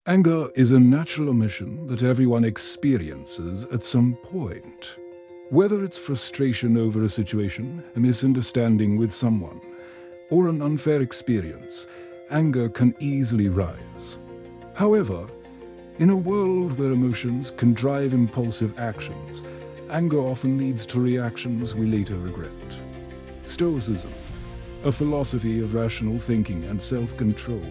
Anger is a natural emotion that everyone experiences at some point. Whether it's frustration over a situation, a misunderstanding with someone, or an unfair experience, anger can easily rise. However, in a world where emotions can drive impulsive actions, anger often leads to reactions we later regret. Stoicism, a philosophy of rational thinking and self-control,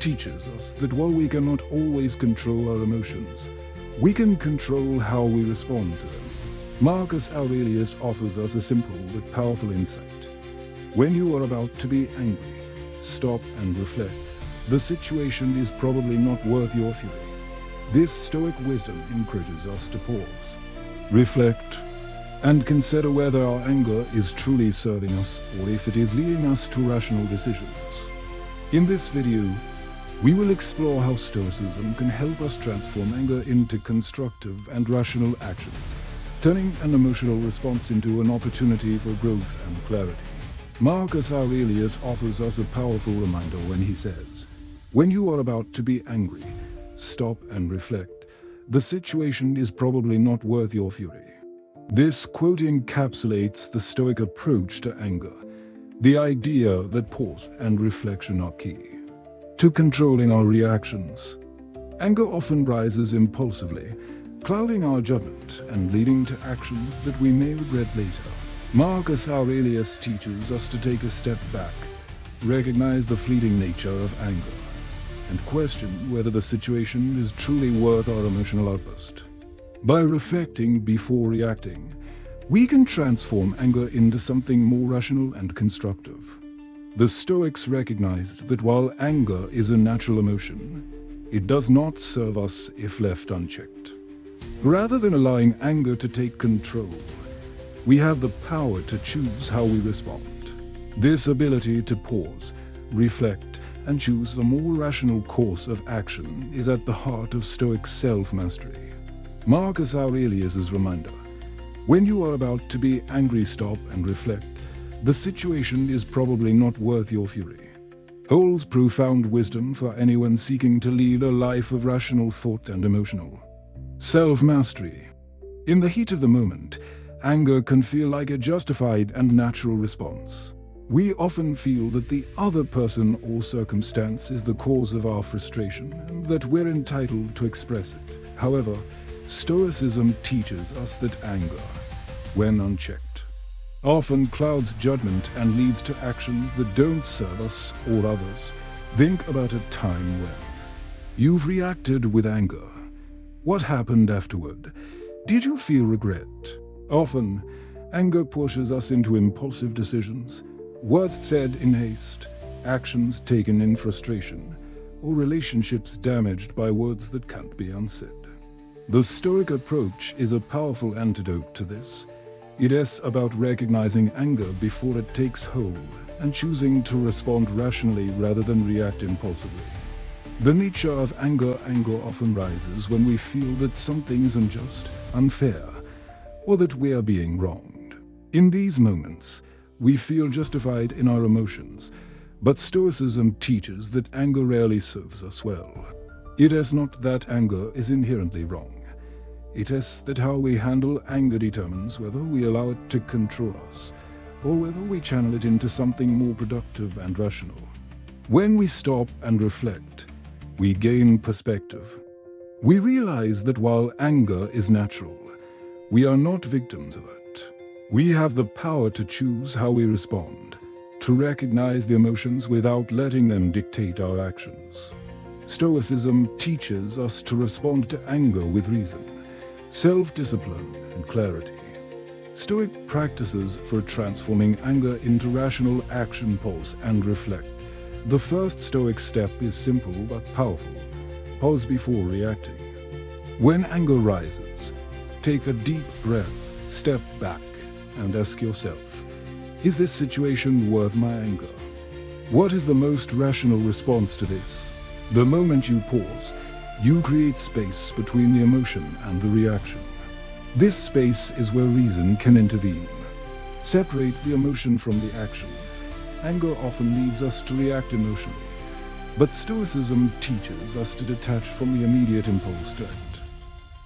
teaches us that while we cannot always control our emotions, we can control how we respond to them. Marcus Aurelius offers us a simple but powerful insight. When you are about to be angry, stop and reflect. The situation is probably not worth your fury. This Stoic wisdom encourages us to pause, reflect, and consider whether our anger is truly serving us or if it is leading us to rational decisions. In this video, we will explore how Stoicism can help us transform anger into constructive and rational action, turning an emotional response into an opportunity for growth and clarity. Marcus Aurelius offers us a powerful reminder when he says, "When you are about to be angry, stop and reflect. The situation is probably not worth your fury." This quote encapsulates the Stoic approach to anger, the idea that pause and reflection are key to controlling our reactions. Anger often rises impulsively, clouding our judgment and leading to actions that we may regret later. Marcus Aurelius teaches us to take a step back, recognize the fleeting nature of anger, and question whether the situation is truly worth our emotional outburst. By reflecting before reacting, we can transform anger into something more rational and constructive. The Stoics recognized that while anger is a natural emotion, it does not serve us if left unchecked. Rather than allowing anger to take control, we have the power to choose how we respond. This ability to pause, reflect, and choose a more rational course of action is at the heart of Stoic self-mastery. Marcus Aurelius' reminder, "When you are about to be angry, stop and reflect. The situation is probably not worth your fury," holds profound wisdom for anyone seeking to lead a life of rational thought and emotional self-mastery. In the heat of the moment, anger can feel like a justified and natural response. We often feel that the other person or circumstance is the cause of our frustration and that we're entitled to express it. However, Stoicism teaches us that anger, when unchecked, often clouds judgment and leads to actions that don't serve us or others. Think about a time when you've reacted with anger. What happened afterward? Did you feel regret? Often, anger pushes us into impulsive decisions, words said in haste, actions taken in frustration, or relationships damaged by words that can't be unsaid. The Stoic approach is a powerful antidote to this. It is about recognizing anger before it takes hold and choosing to respond rationally rather than react impulsively. The nature of anger often rises when we feel that something is unjust, unfair, or that we are being wronged. In these moments, we feel justified in our emotions, but Stoicism teaches that anger rarely serves us well. It is not that anger is inherently wrong. It is that how we handle anger determines whether we allow it to control us, or whether we channel it into something more productive and rational. When we stop and reflect, we gain perspective. We realize that while anger is natural, we are not victims of it. We have the power to choose how we respond, to recognize the emotions without letting them dictate our actions. Stoicism teaches us to respond to anger with reason, self-discipline, and clarity. Stoic practices for transforming anger into rational action: pause and reflect. The first Stoic step is simple but powerful. Pause before reacting. When anger rises, take a deep breath, step back, and ask yourself, is this situation worth my anger? What is the most rational response to this? The moment you pause, you create space between the emotion and the reaction. This space is where reason can intervene. Separate the emotion from the action. Anger often leads us to react emotionally, But Stoicism teaches us to detach from the immediate impulse to act.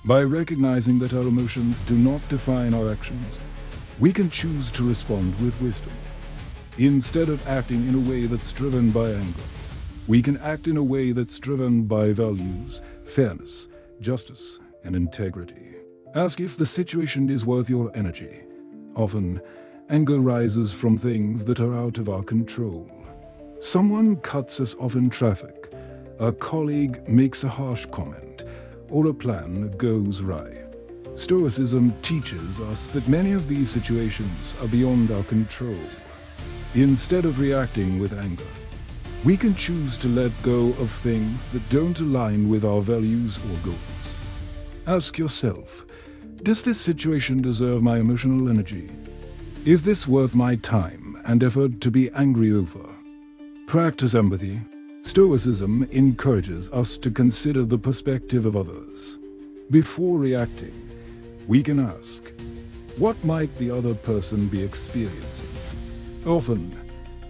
By recognizing that our emotions do not define our actions, we can choose to respond with wisdom. Instead of acting in a way that's driven by anger, we can act in a way that's driven by values, fairness, justice, and integrity. Ask if the situation is worth your energy. Often, anger rises from things that are out of our control. Someone cuts us off in traffic, a colleague makes a harsh comment, or a plan goes awry. Stoicism teaches us that many of these situations are beyond our control. Instead of reacting with anger, we can choose to let go of things that don't align with our values or goals. Ask yourself, does this situation deserve my emotional energy? Is this worth my time and effort to be angry over? Practice empathy. Stoicism encourages us to consider the perspective of others. Before reacting, we can ask, what might the other person be experiencing? Often,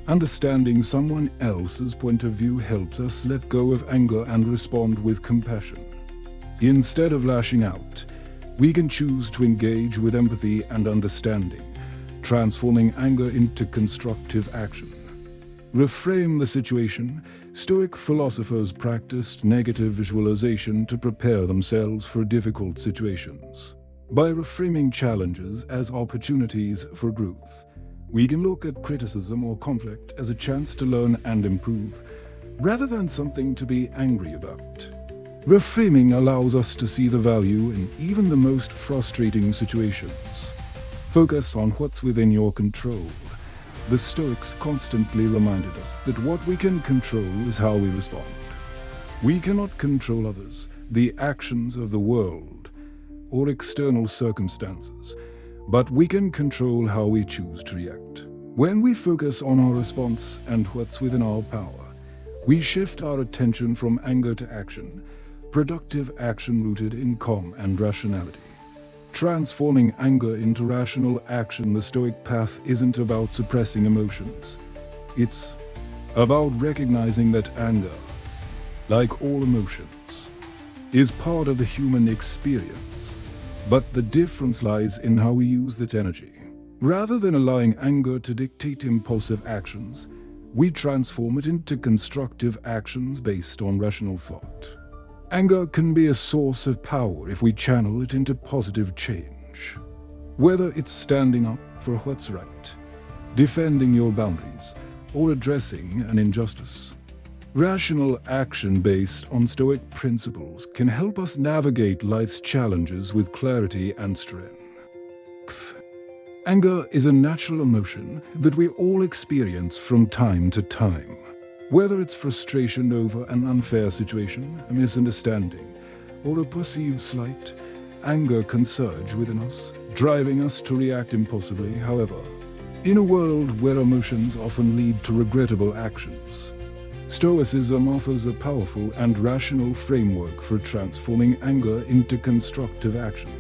understanding someone else's point of view helps us let go of anger and respond with compassion. Instead of lashing out, we can choose to engage with empathy and understanding, transforming anger into constructive action. Reframe the situation. Stoic philosophers practiced negative visualization to prepare themselves for difficult situations. By reframing challenges as opportunities for growth, we can look at criticism or conflict as a chance to learn and improve, rather than something to be angry about. Reframing allows us to see the value in even the most frustrating situations. Focus on what's within your control. The Stoics constantly reminded us that what we can control is how we respond. We cannot control others, the actions of the world, or external circumstances, but we can control how we choose to react. When we focus on our response and what's within our power, we shift our attention from anger to action, productive action rooted in calm and rationality. Transforming anger into rational action. The Stoic path isn't about suppressing emotions. It's about recognizing that anger, like all emotions, is part of the human experience, but the difference lies in how we use that energy. Rather than allowing anger to dictate impulsive actions, we transform it into constructive actions based on rational thought. Anger can be a source of power if we channel it into positive change. Whether it's standing up for what's right, defending your boundaries, or addressing an injustice. Rational action based on Stoic principles can help us navigate life's challenges with clarity and strength. Anger is a natural emotion that we all experience from time to time. Whether it's frustration over an unfair situation, a misunderstanding, or a perceived slight, anger can surge within us, driving us to react impulsively. However, in a world where emotions often lead to regrettable actions, Stoicism offers a powerful and rational framework for transforming anger into constructive action.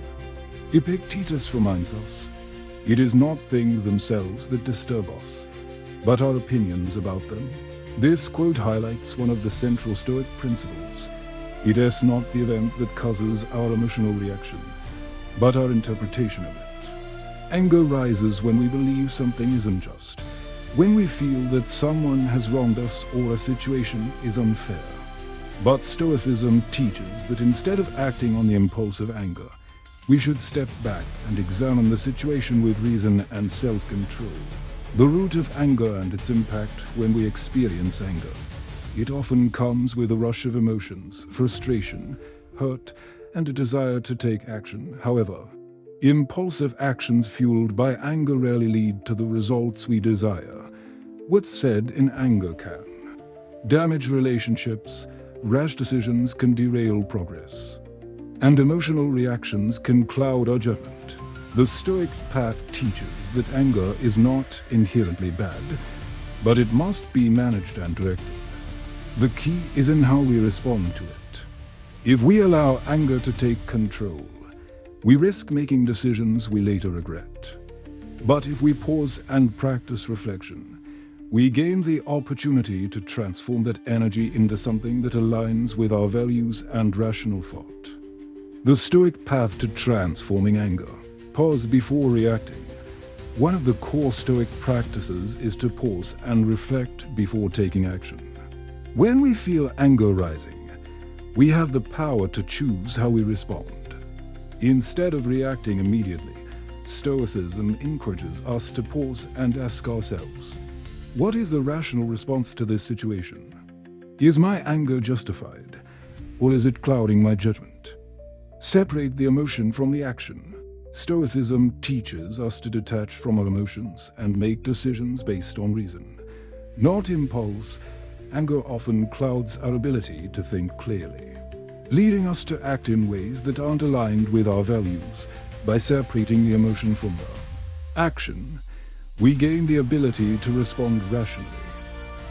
Epictetus reminds us, it is not things themselves that disturb us, but our opinions about them. This quote highlights one of the central Stoic principles. It is not the event that causes our emotional reaction, but our interpretation of it. Anger rises when we believe something is unjust, when we feel that someone has wronged us or a situation is unfair. But Stoicism teaches that instead of acting on the impulse of anger, we should step back and examine the situation with reason and self-control. The root of anger and its impact when we experience anger. It often comes with a rush of emotions, frustration, hurt, and a desire to take action. However, impulsive actions fueled by anger rarely lead to the results we desire. What's said in anger can damage relationships, rash decisions can derail progress, and emotional reactions can cloud our judgment. The Stoic path teaches that anger is not inherently bad, but it must be managed and directed. The key is in how we respond to it. If we allow anger to take control, we risk making decisions we later regret. But if we pause and practice reflection, we gain the opportunity to transform that energy into something that aligns with our values and rational thought. The Stoic path to transforming anger. Pause before reacting. One of the core Stoic practices is to pause and reflect before taking action. When we feel anger rising, we have the power to choose how we respond. Instead of reacting immediately, Stoicism encourages us to pause and ask ourselves, what is the rational response to this situation? Is my anger justified, or is it clouding my judgment? Separate the emotion from the action. Stoicism teaches us to detach from our emotions and make decisions based on reason, not impulse. Anger often clouds our ability to think clearly, leading us to act in ways that aren't aligned with our values. By separating the emotion from the action, we gain the ability to respond rationally,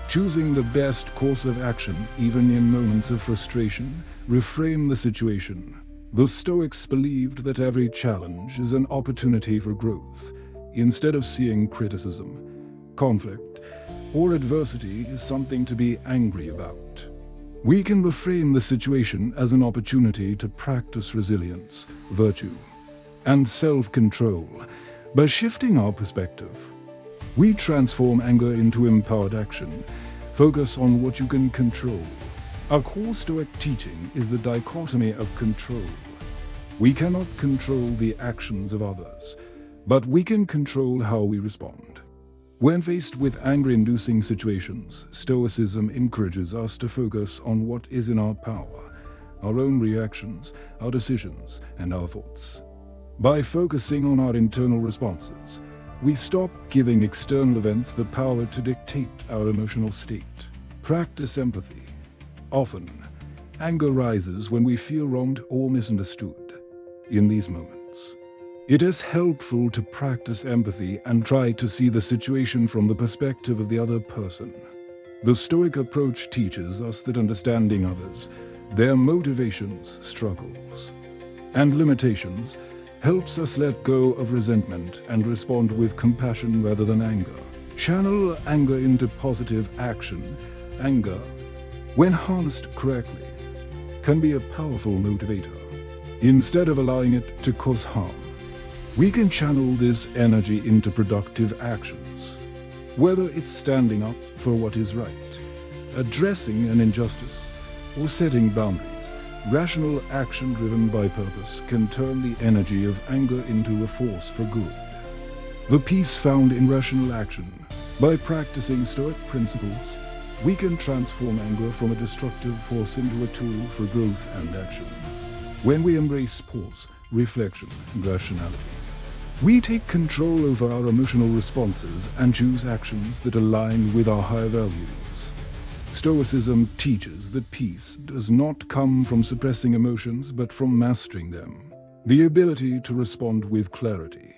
choosing the best course of action even in moments of frustration. Reframe the situation. The Stoics believed that every challenge is an opportunity for growth. Instead of seeing criticism, conflict, or adversity is something to be angry about, we can reframe the situation as an opportunity to practice resilience, virtue, and self-control. By shifting our perspective, we transform anger into empowered action. Focus on what you can control. Our core Stoic teaching is the dichotomy of control. We cannot control the actions of others, but we can control how we respond. When faced with anger-inducing situations, Stoicism encourages us to focus on what is in our power, our own reactions, our decisions, and our thoughts. By focusing on our internal responses, we stop giving external events the power to dictate our emotional state. Practice empathy. Often, anger rises when we feel wronged or misunderstood. In these moments, it is helpful to practice empathy and try to see the situation from the perspective of the other person. The Stoic approach teaches us that understanding others, their motivations, struggles, and limitations helps us let go of resentment and respond with compassion rather than anger. Channel anger into positive action. Anger, when harnessed correctly, can be a powerful motivator. Instead of allowing it to cause harm, we can channel this energy into productive actions. Whether it's standing up for what is right, addressing an injustice, or setting boundaries, rational action driven by purpose can turn the energy of anger into a force for good. The peace found in rational action. By practicing Stoic principles, we can transform anger from a destructive force into a tool for growth and action. When we embrace pause, reflection, and rationality, we take control over our emotional responses and choose actions that align with our higher values. Stoicism teaches that peace does not come from suppressing emotions but from mastering them. The ability to respond with clarity,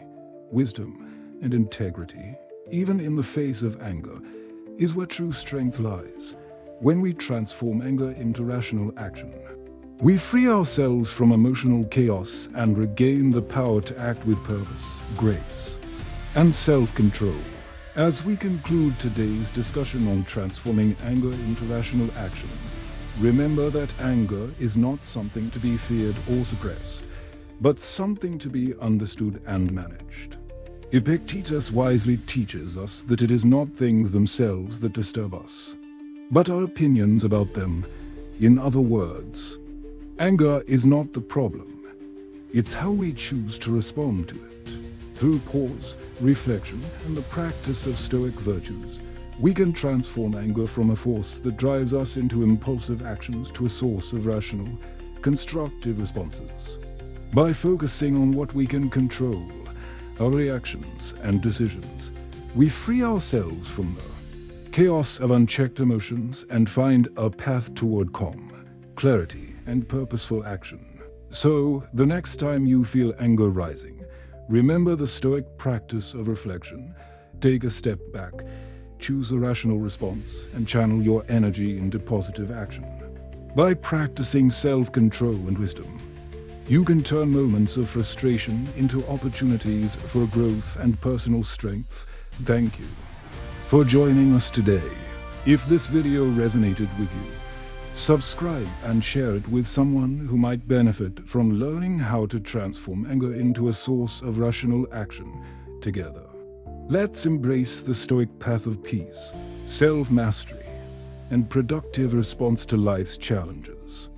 wisdom, and integrity, even in the face of anger, is where true strength lies. When we transform anger into rational action, we free ourselves from emotional chaos and regain the power to act with purpose, grace, and self-control. As we conclude today's discussion on transforming anger into rational action, remember that anger is not something to be feared or suppressed, but something to be understood and managed. Epictetus wisely teaches us that it is not things themselves that disturb us, but our opinions about them. In other words, anger is not the problem. It's how we choose to respond to it. Through pause, reflection, and the practice of Stoic virtues, we can transform anger from a force that drives us into impulsive actions to a source of rational, constructive responses. By focusing on what we can control, our reactions and decisions, we free ourselves from the chaos of unchecked emotions and find a path toward calm, clarity, and purposeful action. So, the next time you feel anger rising, remember the Stoic practice of reflection. Take a step back, choose a rational response, and channel your energy into positive action. By practicing self-control and wisdom, you can turn moments of frustration into opportunities for growth and personal strength. Thank you for joining us today. If this video resonated with you, subscribe and share it with someone who might benefit from learning how to transform anger into a source of rational action together. Let's embrace the Stoic path of peace, self-mastery, and productive response to life's challenges.